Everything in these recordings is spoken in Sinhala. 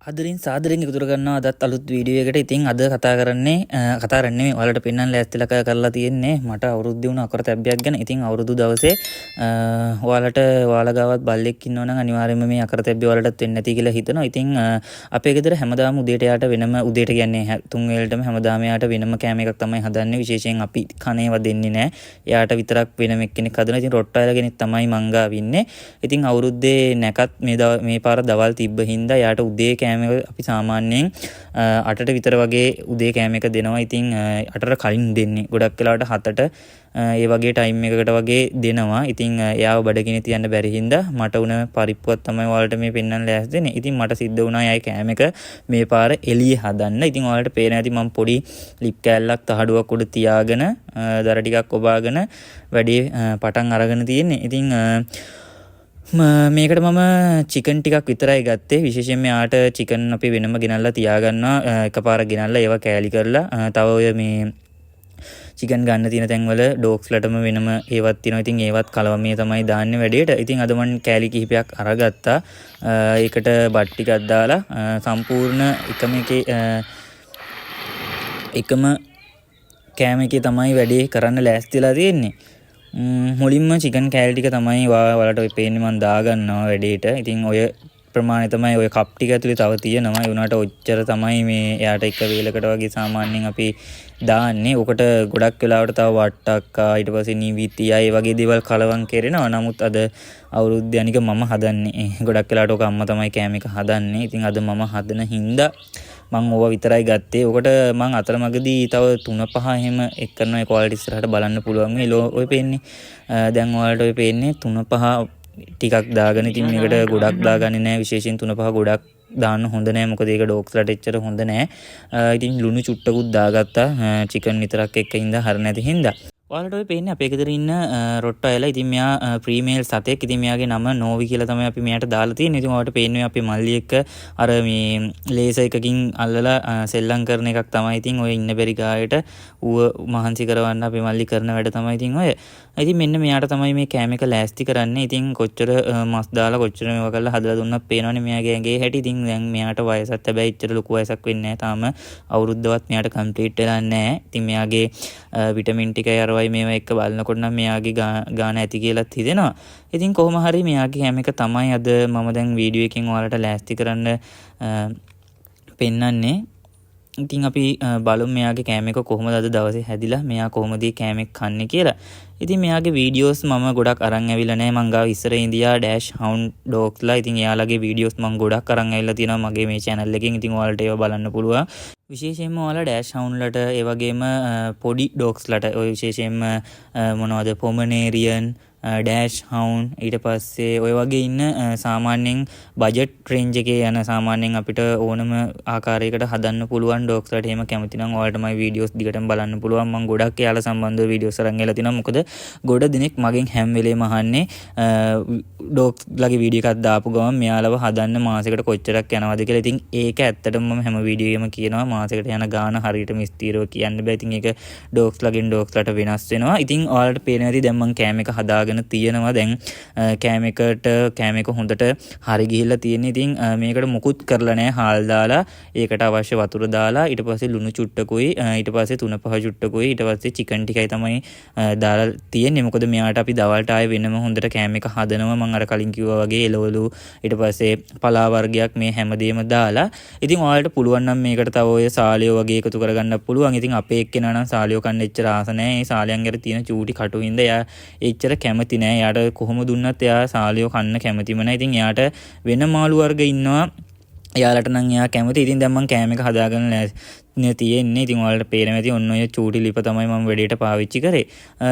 අදරින් සාදරෙන් එකතු කරගන්නවා අදත් අලුත් වීඩියෝ එකට. ඉතින් අද කතා කරන්නේ ඔයාලට පෙන්වන්න ලෑස්තිලා කරලා තියෙන්නේ මට අවුරුද්ද වුණ අකරතැබ්බයක් ගැන. ඉතින් අවුරුදු දවසේ ඔයාලට ඔයාලා ගාවත් බල්ලෙක් ඉන්නවා නම් අනිවාර්යයෙන්ම මේ අකරතැබ්බේ ඔයාලටත් වෙන්නේ නැති කියලා හිතනවා. ඉතින් අපේ ගෙදර හැමදාම උදේට යාට වෙනම උදේට කියන්නේ තුන් වේලටම හැමදාම යාට වෙනම කෑම එකක් තමයි හදන්නේ. විශේෂයෙන් අපි කනේව දෙන්නේ නැහැ. යාට විතරක් වෙනම එක්කෙනෙක් හදනවා. ඉතින් රොට්ටයිලා කෙනෙක් තමයි මංගාව ඉන්නේ. ඉතින් අවුරුද්දේ නැකත් මේ පාර දවල් තිබ්බ හින්දා යාට උදේ අපි සාමාන්‍යයෙන් 8ට විතර වගේ උදේ කෑම එක දෙනවා. ඉතින් 8ට කලින් දෙන්නේ. ගොඩක් වෙලාවට 7ට ඒ වගේ ටයිම් එකකට වගේ දෙනවා. ඉතින් එයාව බඩගිනි තියන්න බැරි හින්දා මට උන පරිප්පුවක් තමයි ඔයාලට මේ පෙන්වන්න ලෑස්ති වෙන්නේ. ඉතින් මට සිද්ධ වුණා යයි කෑම එක මේ පාර එළියේ හදන්න. ඉතින් ඔයාලට පේන ඇති මම පොඩි ලිප් කෑල්ලක් තහඩුවක් උඩ තියාගෙන දර ටිකක් ඔබාගෙන වැඩේ පටන් අරගෙන තියෙන්නේ. ඉතින් මේකට මම චිකන් ටිකක් විතරයි ගත්තේ. විශේෂයෙන් මෙයාට චිකන් අපි වෙනම ගෙනල්ලා තියාගන්නවා. එකපාර ගෙනල්ලා ඒවා කෑලි කරලා තව ඔය මේ චිකන් ගන්න තියෙන තැන්වල ඩොග්ස්ලටම වෙනම ඒවත් තියෙනවා. ඉතින් ඒවත් කලවමේ තමයි දාන්නේ වැඩේට. ඉතින් අද මම කෑලි කිහිපයක් අරගත්තා. ඒකට බත් ටිකක් දාලා සම්පූර්ණ එකම කෑම එකේ තමයි වැඩේ කරන්න ලෑස්තිලා තියෙන්නේ. මුලින්ම චිකන් කෑලි ටික තමයි ඔයාලට ඔය පේන්නේ මම දාගන්නවා වැඩේට. ඉතින් ඔය ප්‍රමාණය තමයි ඔය කප් ටික ඇතුලේ තව තියෙනවා. ඒ උනාට ඔච්චර තමයි මේ එයාට එක වේලකට වගේ සාමාන්‍යයෙන් අපි දාන්නේ. ඔකට ගොඩක් වෙලාවට තව වට්ටක්කා ඊට පස්සේ නිවිතියා ඒ වගේ දේවල් කලවම් කරනවා. නමුත් අද අවුරුද්ද අනික මම හදන්නේ. ගොඩක් වෙලාවට ඔක අම්මා තමයි කෑම එක හදන්නේ. ඉතින් අද මම හදන හින්දා මං ඕවා විතරයි ගත්තේ. ඔකට මං අතරමඟදී තව 3-5 එහෙම එක් කරන ඒ ක්වොලිටි ඉස්සරහට බලන්න පුළුවන්. මේ ඔය පේන්නේ දැන් ඔයාලට ඔය පේන්නේ 3-5 ටිකක් දාගෙන. ඉතින් මේකට ගොඩක් දාගන්නේ නැහැ. විශේෂයෙන් 3-5 ගොඩක් දාන්න හොඳ නැහැ. මොකද ඒක ඩොග්ස්ලට එච්චර හොඳ නැහැ. ඉතින් ලුණු චුට්ටකුත් දාගත්තා. චිකන් විතරක් එක්ක ඉඳලා හර නැති හින්දා. ඔයාලට ඔය පේන්නේ අපේ ගෙදර ඉන්න රොට්ටයිලා. ඉතින් මෙයා ප්‍රීමේල් සතෙක්. ඉතින් මෙයාගේ නම නෝවි කියලා තමයි අපි මෙයාට දාලා තියෙන්නේ. ඉතින් ඔයාලට පේන්නේ අපේ මල්ලි එක්ක අර මේ ලේසර් එකකින් අල්ලලා සෙල්ලම් කරන එකක් තමයි. ඉතින් ඔය ඉන්න බැරි ගායට ඌව මහන්සි කරවන්න අපේ මල්ලි කරන වැඩ තමයි ඉතින් ඔය. ඉතින් මෙන්න මෙයාට තමයි මේ කෑම එක ලෑස්ති කරන්නේ. ඉතින් කොච්චර මස් දාලා කොච්චර මේවා කරලා හදලා දුන්නත් පේනවනේ මෙයාගේ ඇඟේ හැටි. ඉතින් දැන් මෙයාට වයසත් හැබැයි එච්චර ලොකු වයසක් වෙන්නේ නැහැ. තාම අවුරුද්දවත් මෙයාට කම්ප්ලීට් වෙලා නැහැ. ඉතින් මෙයාගේ විටමින් ටිකයි අරවයි මේවා එක්ක බලනකොට නම් මෙයාගේ ගාන ඇති කියලාත් හිතෙනවා. ඉතින් කොහොම හරි මෙයාගේ කෑම එක තමයි අද මම දැන් වීඩියෝ එකෙන් ඔයාලට ලෑස්ති කරන්න පෙන්වන්නේ. ඉතින් අපි බලමු මෙයාගේ කෑම එක කොහොමද අද දවසේ හැදිලා මෙයා කොහොමද කෑම එක කන්නේ කියලා. ඉතින් මෙයාගේ වීඩියෝස් මම ගොඩක් අරන් ඇවිල්ලා නැහැ. මං ගාව ඉස්සර ඉන්දියා ඩෑෂ් හවුන්ඩ් ඩොග්ස්ලා. ඉතින් එයාලගේ වීඩියෝස් මං ගොඩක් අරන් ඇවිල්ලා තියෙනවා මගේ මේ channel එකෙන්. ඉතින් ඔයාලට ඒවා බලන්න පුළුවන්. විශේෂයෙන්ම ඔයාලා ඩෑෂ් හවුන්ඩ්ලට ඒ වගේම පොඩි ඩොග්ස්ලට ඔය විශේෂයෙන්ම මොනවද පොමනේරියන් ඩෑෂ් හවුන්ඩ් ඊට පස්සේ ඔය වගේ ඉන්න සාමාන්‍යයෙන් බජට් රේන්ජ් එකේ යන සාමාන්‍යයෙන් අපිට ඕනම ආකාරයකට හදන්න පුළුවන් ඩොග්ස්ලට එහෙම කැමති නම් ඔයාලට මගේ වීඩියෝස් දිගටම බලන්න පුළුවන්. මම ගොඩක් එයාලා සම්බන්ධව වීඩියෝස් අරන් ගිහලා තිනවා. මොකද ගොඩ දිනෙක මගෙන් හැම වෙලේම අහන්නේ ඩොග්ස්ලගේ වීඩියෝ එකක් දාපු ගමන් මෙයාලව හදන්න මාසෙකට කොච්චරක් යනවද කියලා. ඉතින් ඒක ඇත්තටම මම හැම වීඩියෝ එකම කියනවා මාසෙකට යන ගාන හරියටම ස්ථිරව කියන්න බෑ. ඉතින් ඒක ඩොග්ස්ලගෙන් ඩොග්ස්ලට වෙනස් වෙනවා. ඉතින් ඔයාලට පේනවා ඇති දැන් මම කෑම එක හදාගෙන තියෙනවා. දැන් කෑම එක හොඳට හරි ගිහිල්ලා තියෙන්නේ. ඉතින් මේකට මුකුත් කරලා නැහැ. හාල් දාලා ඒකට අවශ්‍ය වතුර දාලා ඊට පස්සේ ලුණු චුට්ටකුයි ඊට පස්සේ 3-5 චුට්ටකුයි ඊට පස්සේ චිකන් ටිකයි තමයි දාලා තියෙන්නේ. මොකද මෙයාට අපි දවල්ට ආයේ වෙනම හොඳට කෑම එක හදනවා. මම අර කලින් කිව්වා වගේ එළවලු ඊට පස්සේ පලා වර්ගයක් මේ හැමදේම දාලා. ඉතින් ඔයාලට පුළුවන් නම් මේකට තව ඔය සාලියෝ වගේ එකතු කරගන්න පුළුවන්. ඉතින් අපේ එක්කෙනා නම් සාලියෝ කන්න එච්චර ආස නැහැ. ඒ සාලියන්ගේ තියෙන චූටි කටු හින්දා එයා එච්චර කැමති නැහැ. එයාට කොහොම දුන්නත් එයා සාලියෝ කන්න කැමතිම නැහැ. ඉතින් එයාට වෙන මාළු වර්ග ඉන්නවා. එයාලට නම් එයා කැමති. ඉතින් දැන් මම කෑම එක හදාගන්න තියෙන්නේ. ඉතින් ඔයාලට පේනවා ඇති ඔන්න ඔය චූටි ලිප තමයි මම වැඩේට පාවිච්චි කරේ.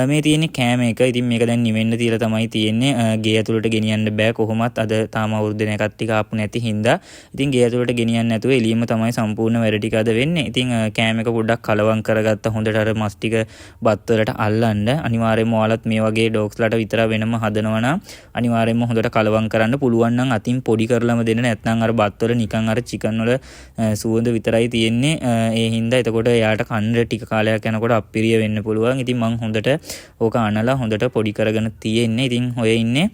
මේ තියෙන්නේ කෑම එක. ඉතින් මේක දැන් නිවෙන්න තියලා තමයි තියෙන්නේ. ගේ ඇතුළට ගෙනියන්න බෑ කොහොමත්. අද තාම අවුරුද්ද එකක් ටික ආපු නැති හින්දා. ඉතින් ගේ ඇතුළට ගෙනියන්න නැතුව එළියම තමයි සම්පූර්ණ වැඩ ටික අද වෙන්නේ. ඉතින් කෑම එක පොඩ්ඩක් කලවම් කරගත්ත හොඳට අර මස් ටික බත් වලට අල්ලන්න. අනිවාර්යයෙන්ම ඔයාලත් මේ වගේ ඩොග්ස්ලට විතර වෙනම හදනවා නම් අනිවාර්යයෙන්ම හොඳට කලවම් කරන්න පුළුවන් නම් අතින් පොඩි කරලම දෙන්න. නැත්නම් අර බත් වල නිකන් අර චිකන් වල සුවඳ විතරයි තියෙන්නේ. ඒ හින්දා එතකොට එයාට කන්න ටික කාලයක් යනකොට අප්පිරිය වෙන්න පුළුවන්. ඉතින් මං හොඳට ඕක අනලා හොඳට පොඩි කරගෙන තියෙන්නේ. ඉතින් ඔය ඉන්නේ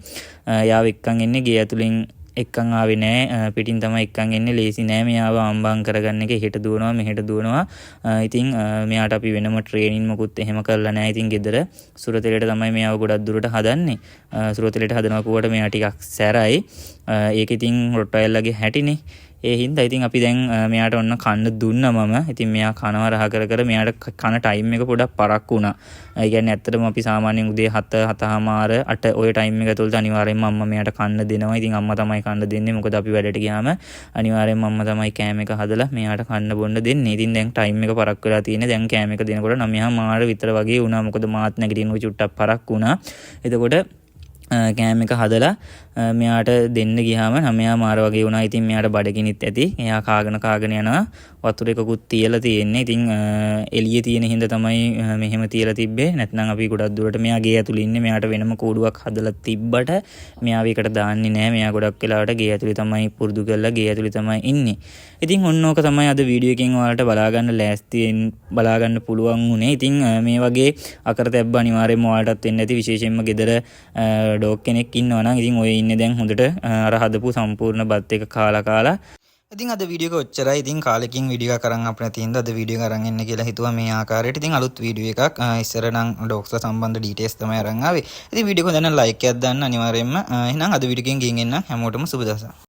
යාව එක්කන් එන්නේ ගේ ඇතුලෙන් එක්කන් ආවේ නෑ පිටින් තමයි එක්කන් එන්නේ ලේසි නෑ මෙයාව ආම්බම් කරගන්න එක හෙට දුවනවා මෙහෙට දුවනවා ඉතින් මෙයාට අපි වෙනම ට්‍රේනින් මොකුත් එහෙම කරලා නෑ ඉතින් ගෙදර සුරතලයට තමයි මෙයාව ගොඩක් දුරට හදන්නේ සුරතලයට හදනවා කිව්වට මෙයා ටිකක් සැරයි ඒක ඉතින් රොට්ටයිල්ලගේ හැටිනේ ඒ හින්දා ඉතින් අපි දැන් මෙයාට ඔන්න කන්න දුන්නා මම. ඉතින් මෙයා කනවා රහ කර කර මෙයාට කන ටයිම් එක පොඩක් පරක්කු වුණා. ඒ කියන්නේ ඇත්තටම අපි සාමාන්‍යයෙන් උදේ 7:00 8 ඔය ටයිම් එක ඇතුළත අනිවාර්යෙන්ම අම්මා මෙයාට කන්න දෙනවා. ඉතින් අම්මා තමයි කන්න දෙන්නේ. මොකද අපි වැඩට ගියාම අනිවාර්යෙන්ම අම්මා තමයි කෑම එක හදලා මෙයාට කන්න බොන්න දෙන්නේ. ඉතින් දැන් ටයිම් එක පරක්කු වෙලා තියෙන්නේ. දැන් කෑම එක දෙනකොට 9:00 විතර වගේ වුණා. මොකද මාත් නැගිටින්න චුට්ටක් පරක්කු වුණා. එතකොට කෑම එක හදලා මෙයාට දෙන්න ගියාම 9:00 වගේ වුණා. ඉතින් මෙයාට බඩගිනිත් ඇති. එයා කාගෙන යනවා. වතුර එකකුත් තියලා තියෙන්නේ. ඉතින් එළියේ තියෙන හින්දා තමයි මෙහෙම තියලා තිබ්බේ. නැත්නම් අපි ගොඩක් දුරට මෙයා ගේ ඇතුළේ ඉන්නේ. මෙයාට වෙනම කූඩුවක් හදලා තිබ්බට මෙයාව එකට දාන්නේ නැහැ. මෙයා ගොඩක් වෙලාවට ගේ ඇතුළේ තමයි පුරුදු කරලා ගේ ඇතුළේ තමයි ඉන්නේ. ඉතින් ඔන්න ඕක තමයි අද වීඩියෝ එකෙන් ඔයාලට බලා ගන්න පුළුවන් උනේ. ඉතින් මේ වගේ අකරතැබ්බ අනිවාර්යයෙන්ම ඔයාලටත් වෙන්න ඇති. විශේෂයෙන්ම ගෙදර ඩොග් කෙනෙක් ඉන්නවා නම් ඉතින් ඔය ඉන්නේ දැන් හොඳට අර හදපු සම්පූර්ණ බත් එක කාලා ඉතින් අද වීඩියෝ එක ඔච්චරයි. ඉතින් කාලෙකින් වීඩියෝ එකක් අරන් අපිට තියෙනද අද වීඩියෝ එක අරන් එන්න කියලා හිතුවා මේ ආකාරයට. ඉතින් අලුත් වීඩියෝ එකක් ඉස්සර නම් ඩොග්ස්ලා සම්බන්ධ ඩීටේල්ස් තමයි අරන් ආවේ. ඉතින් වීඩියෝ එක දැන් ලයික් එකක් දාන්න අනිවාර්යයෙන්ම. එහෙනම් අද වීඩියෝ එකෙන් ගිහින් එන්න හැමෝටම සුබ දවසක්.